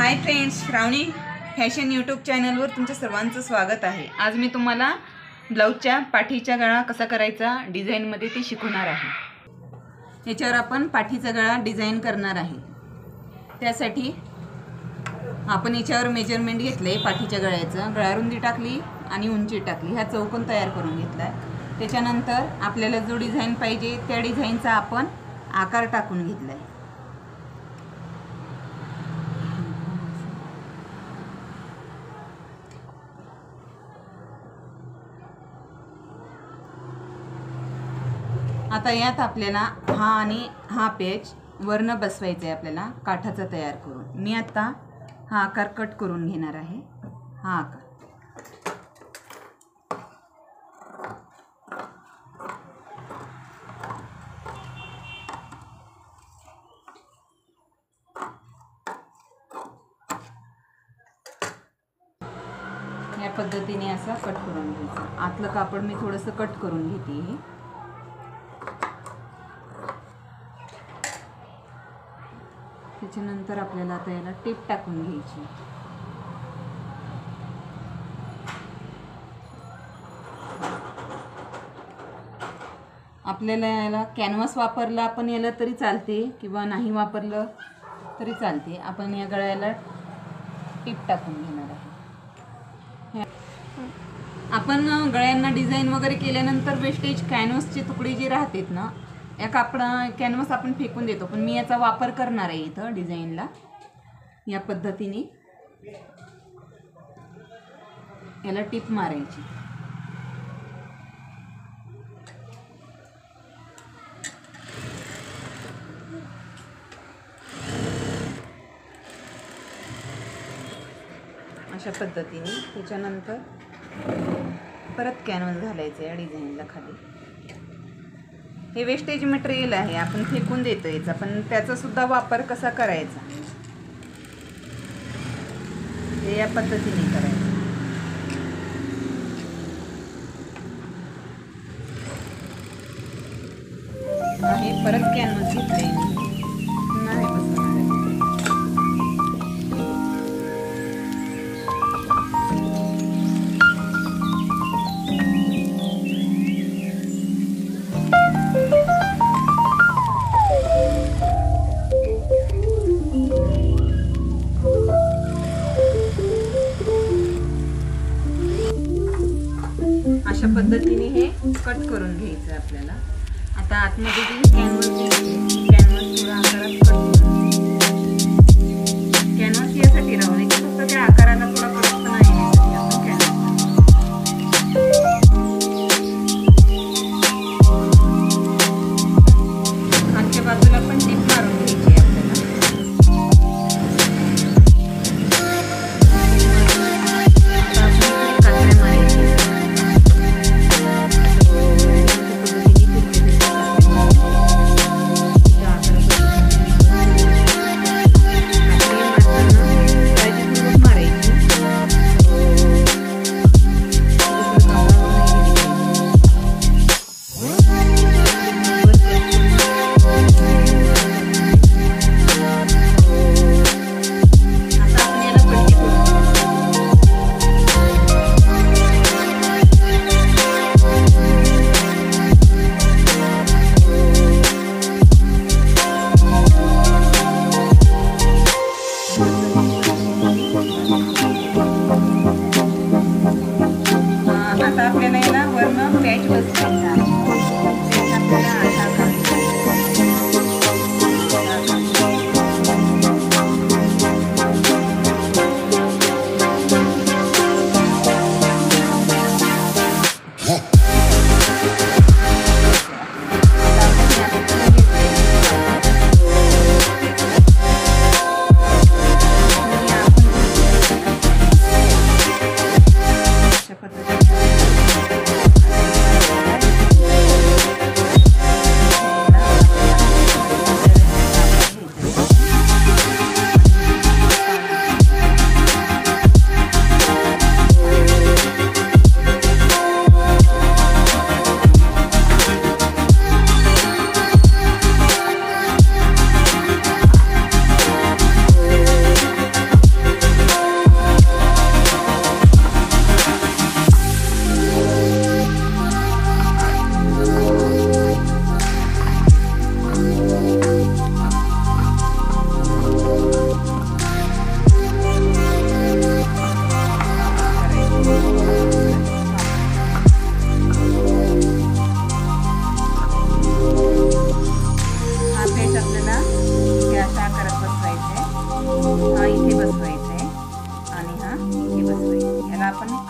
Hi friends, श्रावणी fashion YouTube चॅनलवर तुमच्या सर्वांचं स्वागत आहे। आज मी तुम्हाला ब्लाउजच्या पाठीचा गळा कसा करायचा डिझाईनमध्ये ते शिकवणार आहे। याच्यावर आपण पाठीचा गळा डिझाइन करणार आहे। त्यासाठी आपण याच्यावर मेजरमेंट घेतले पाठीच्या गळ्याचं, गळारुंदी टाकली आणि उंची टाकली, हा चौकोन तयार करून घेतला। त्याच्यानंतर आपल्याला जो डिझाइन पाहिजे त्या डिझाइनचा आपण आकार टाकून घेतलाय। आता यात आपल्याला हा आणि हा पेच वरनं बसवायचा आहे आपल्याला काठाचा तयार करून। मी आता हा आकार कट करून घेणार आहे। हा आकार या पद्धतीने असा कट करून घ्यायचा। आतलं कापड मी थोडंसं कट करून घेते हे। त्याच्यानंतर आपल्याला आता याला टिप टाकून घ्यायची। आपल्याला याला कॅनव्हास वापरला आपण याला तरी चालते किंवा नाही वापरलं तरी चालते। आपण या गळ्याला टिप टाकून घेणार आहे। आपण गळ्यांना डिझाईन वगैरे केल्यानंतर वेस्टेज कॅनव्हासचे तुकडे जे राहतात ना, या कापडा कॅनव्हास आपण फेकून देतो, पण मी याचा वापर करणार आहे इथं डिझाईनला। या पद्धतीने याला टिप मारायची। अशा पद्धतीने त्याच्यानंतर परत कॅनव्हास घालायचं या डिझाईनला खाली। हे वेस्टेज मटेरियल आहे, आपण फेकून देतो याचा, पण त्याचा सुद्धा वापर कसा करायचा हे या पद्धतीने करायचं आहे। परत कॅनव्हास घेतले नाही बसणार आहे। अशा पद्धतीने हे कट करून घ्यायचं आपल्याला। आता आतमध्ये जे कॅनव्हास घ्यायचे, कॅनव्हास थोडा आकारात कट करून कॅनव्हास यासाठी राहू नये, फक्त त्या आकाराला थोडा कडकपणा येण्यासाठी आपण खालच्या बाजूला पण टिप मारून घ्यायची आपल्याला।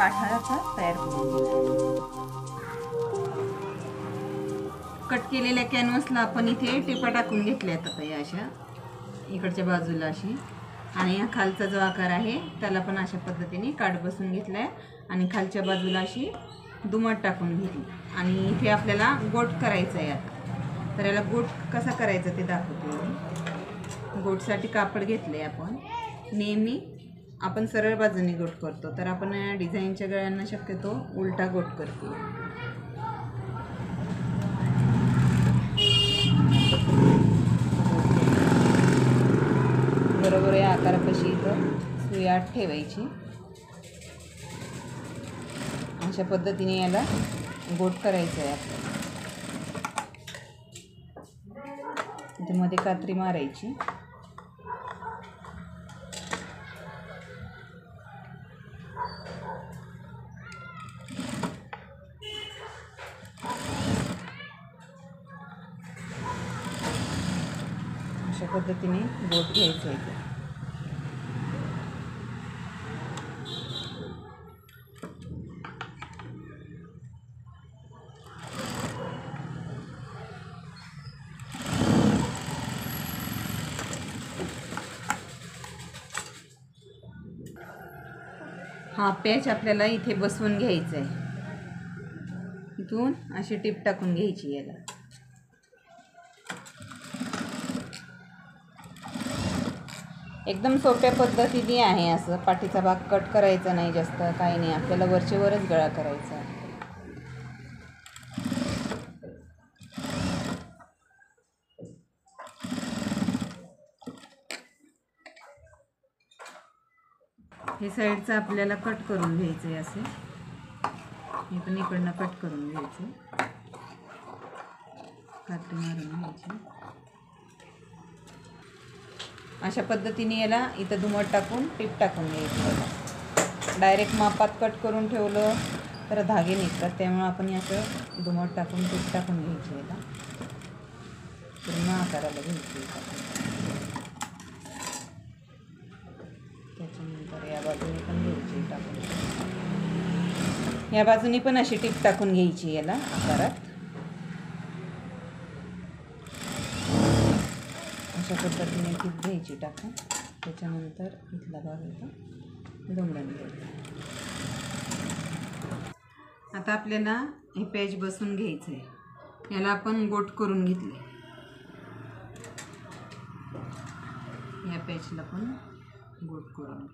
पाठाचा तयार करून घेऊ. कट केलेल्या कॅनव्हासला आपण इथे टिपा टाकून घेतल्यात आता या अशा इकडच्या बाजूला अशी, आणि या खालचा जो आकार आहे त्याला पण अशा पद्धतीने काठ बसून घेतलाय आणि खालच्या बाजूला अशी दुमट टाकून घेतली. आणि इथे आपल्याला गोट करायचं आहे आता. तर याला गोट कसा करायचा ते दाखवते मी. गोटसाठी कापड घेतले आपण. नेहमी आपण सरळ बाजूने गोट करतो, तर आपण या डिझाईनच्या गळ्यांना शक्यतो उलटा गोट करतो. बरोबर या आकारापाशी इथं सुई आत ठेवायची. अशा पद्धतीने याला गोट करायचं आहे आपल्याला. इथे मध्ये कात्री मारायची. अशा पद्धतीने गोट घ्यायचं आहे. हा पॅच आपल्याला इथे बसवून घ्यायचा आहे. इथून अशी टीप टाकून घ्यायची याला. एकदम सोप्या पद्धतीने आहे. असं पाठीचा भाग कट करायचा नाही जास्त, काही नाही. आपल्याला वरचे वरच गळा करायचा आहे. हे साईडचं आपल्याला कट करून घ्यायचं आहे. असे हे पण इकडनं कट करून घ्यायचं, काठी मारून घ्यायची. अशा पद्धतीने याला इथं दुमट टाकून टीप टाकून घ्यायचं. डायरेक्ट मापात कट करून ठेवलं तर धागे निघतात, त्यामुळे आपण याचं दुमट टाकून टीप टाकून घ्यायची. याला पूर्ण आकाराला घ्यायची. त्याच्यानंतर या बाजूने पण घ्यायची टाकून, या बाजूने पण अशी टीप टाकून घ्यायची याला आकारात. अशा पद्धतीने टीप घ्यायची टाकून. त्याच्यानंतर इथला भाग इथं दुमडून घ्यायचा. आता आपल्याला हे पॅच बसून घ्यायचं आहे. याला आपण गोट करून घेतले. या पॅचला पण गोट करून.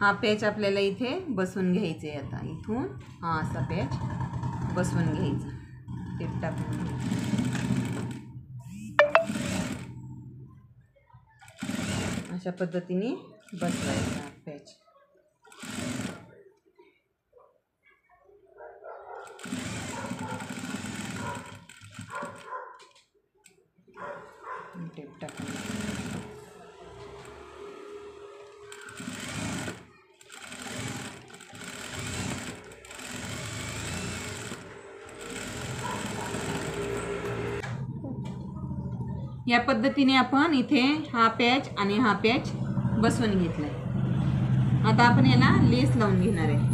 हा पॅच आपल्याला इथे बसून घ्यायचा आहे. आता इथून हा असा पॅच बसवून घ्यायचा. टीप टाकून अशा पद्धतीने बसवायचा पॅच. टीप टाकून या पद्धतीने आपण इथे हा पॅच आणि हा पॅच बसवून घेतलाय. आता आपण याला लेस लावून घेणार आहे.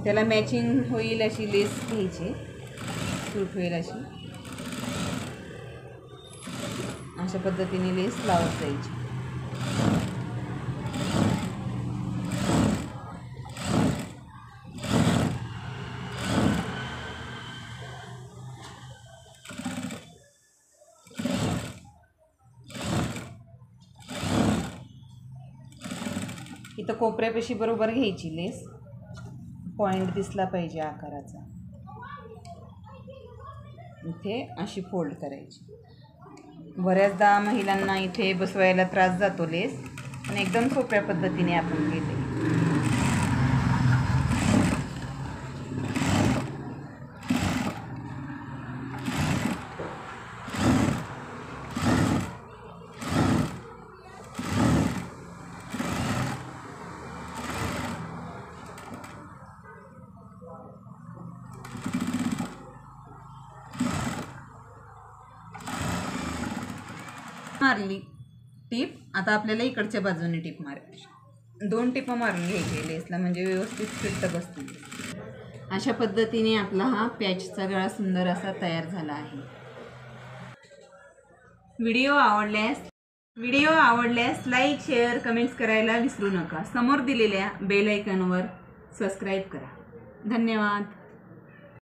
त्याला मॅचिंग होईल अशी लेस घ्यायची, सूट होईल अशी. अशा पद्धतीने लेस लावत जायची. इथं कोपऱ्यापाशी बरोबर घ्यायची लेस. पॉइंट दिसला पाहिजे आकाराचा. इथे अशी फोल्ड करायची. बऱ्याचदा महिलांना इथे बसवायला त्रास जातो लेस, पण एकदम सोप्या पद्धतीने आपण घेते. मारली टीप. आता आपल्याला इकडच्या बाजूने टीप मारायची. 2 टिपा मारून घ्यायचे लेसला, म्हणजे व्यवस्थित फिट बसते. अशा पद्धतीने आपला हा पॅचचा गळा सुंदर असा तयार झाला आहे. व्हिडिओ आवडल्यास लाईक, शेअर, कमेंट्स करायला विसरू नका. समोर दिलेल्या बेल आयकॉनवर सबस्क्राईब करा. धन्यवाद.